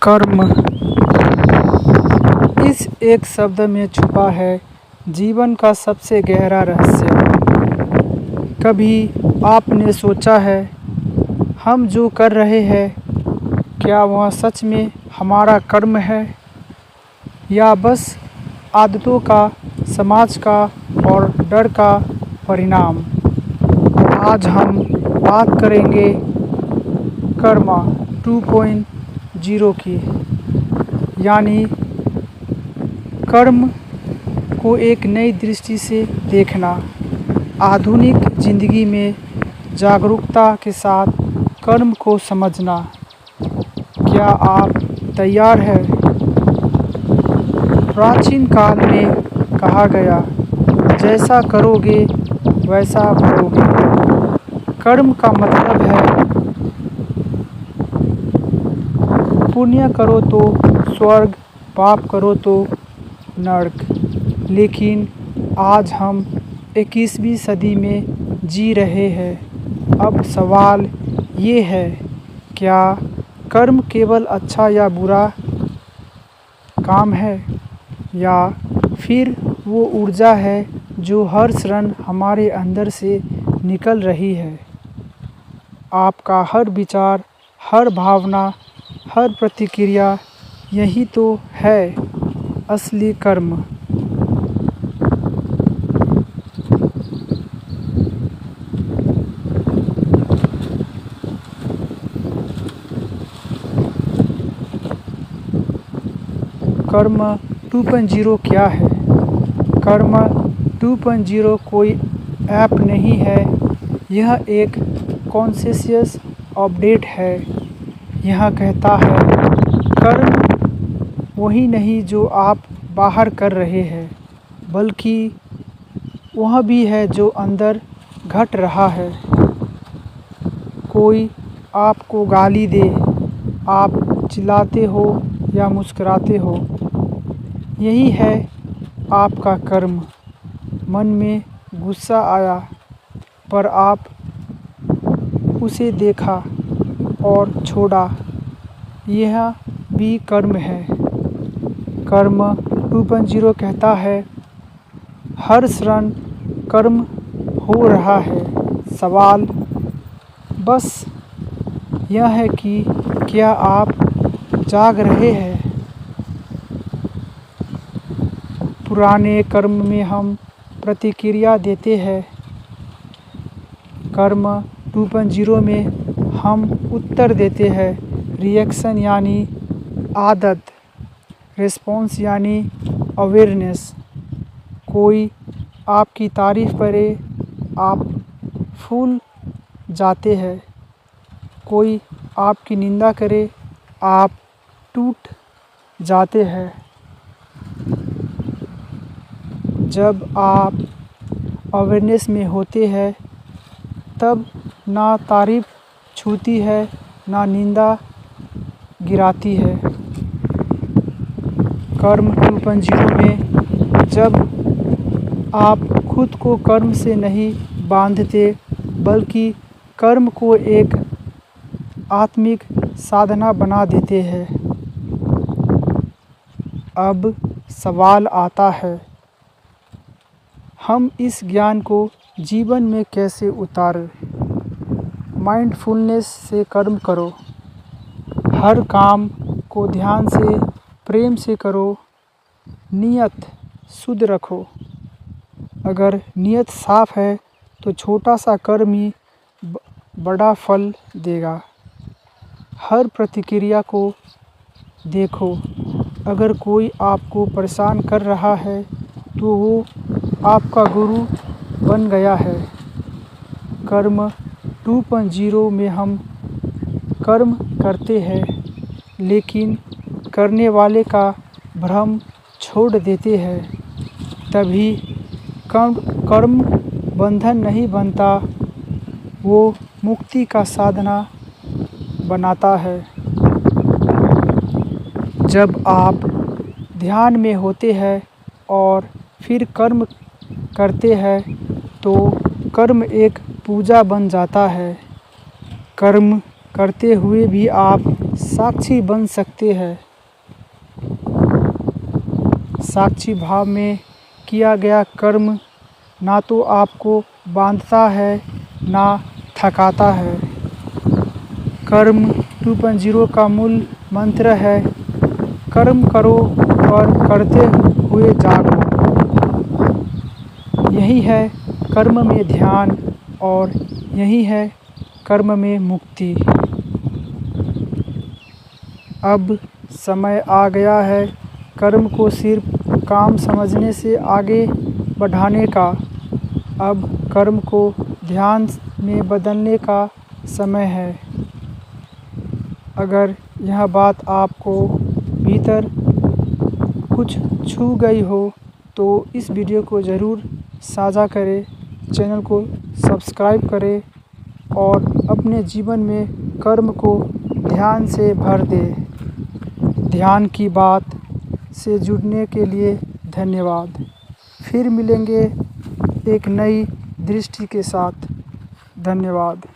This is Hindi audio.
कर्म। इस एक शब्द में छुपा है जीवन का सबसे गहरा रहस्य। कभी आपने सोचा है, हम जो कर रहे हैं क्या वह सच में हमारा कर्म है, या बस आदतों का, समाज का और डर का परिणाम? आज हम बात करेंगे कर्मा 2.0 की, यानी कर्म को एक नई दृष्टि से देखना। आधुनिक जिंदगी में जागरूकता के साथ कर्म को समझना। क्या आप तैयार हैं? प्राचीन काल में कहा गया, जैसा करोगे वैसा भरोगे। कर्म का मतलब है पुण्य करो तो स्वर्ग, पाप करो तो नर्क। लेकिन आज हम 21वीं सदी में जी रहे हैं। अब सवाल ये है, क्या कर्म केवल अच्छा या बुरा काम है, या फिर वो ऊर्जा है जो हर क्षण हमारे अंदर से निकल रही है? आपका हर विचार, हर भावना, हर प्रतिक्रिया, यही तो है असली कर्म। कर्म 2.0 क्या है? कर्म 2.0 कोई ऐप नहीं है, यह एक कॉन्शियस अपडेट है। यह कहता है, कर्म वही नहीं जो आप बाहर कर रहे हैं, बल्कि वह भी है जो अंदर घट रहा है। कोई आपको गाली दे, आप चिल्लाते हो या मुस्कुराते हो, यही है आपका कर्म। मन में गुस्सा आया, पर आप उसे देखा और छोड़ा, यह भी कर्म है। कर्म 2.0 कहता है, हर क्षण कर्म हो रहा है। सवाल बस यह है कि क्या आप जाग रहे हैं? पुराने कर्म में हम प्रतिक्रिया देते हैं। कर्म 2.0 में हम उत्तर देते हैं। रिएक्शन यानी आदत, रिस्पॉन्स यानी अवेयरनेस। कोई आपकी तारीफ करे, आप फूल जाते हैं। कोई आपकी निंदा करे, आप टूट जाते हैं। जब आप अवेयरनेस में होते हैं, तब ना तारीफ छूती है, ना निंदा गिराती है। कर्म 2.0 में जब आप खुद को कर्म से नहीं बांधते, बल्कि कर्म को एक आत्मिक साधना बना देते हैं। अब सवाल आता है, हम इस ज्ञान को जीवन में कैसे उतारें? माइंडफुलनेस से कर्म करो। हर काम को ध्यान से, प्रेम से करो। नियत शुद्ध रखो। अगर नियत साफ है तो छोटा सा कर्म ही बड़ा फल देगा। हर प्रतिक्रिया को देखो। अगर कोई आपको परेशान कर रहा है तो वो आपका गुरु बन गया है। कर्म 2.0 में हम कर्म करते हैं, लेकिन करने वाले का भ्रम छोड़ देते हैं। तभी कर्म बंधन नहीं बनता, वो मुक्ति का साधना बनाता है। जब आप ध्यान में होते हैं और फिर कर्म करते हैं, तो कर्म एक पूजा बन जाता है। कर्म करते हुए भी आप साक्षी बन सकते हैं। साक्षी भाव में किया गया कर्म ना तो आपको बांधता है ना थकाता है। कर्म 2.0 का मूल मंत्र है, कर्म करो और करते हुए जागो। यही है कर्म में ध्यान और यही है कर्म में मुक्ति। अब समय आ गया है कर्म को सिर्फ काम समझने से आगे बढ़ाने का। अब कर्म को ध्यान में बदलने का समय है। अगर यह बात आपको भीतर कुछ छू गई हो तो इस वीडियो को ज़रूर साझा करें, चैनल को सब्सक्राइब करें और अपने जीवन में कर्म को ध्यान से भर दें। ध्यान की बात से जुड़ने के लिए धन्यवाद। फिर मिलेंगे एक नई दृष्टि के साथ। धन्यवाद।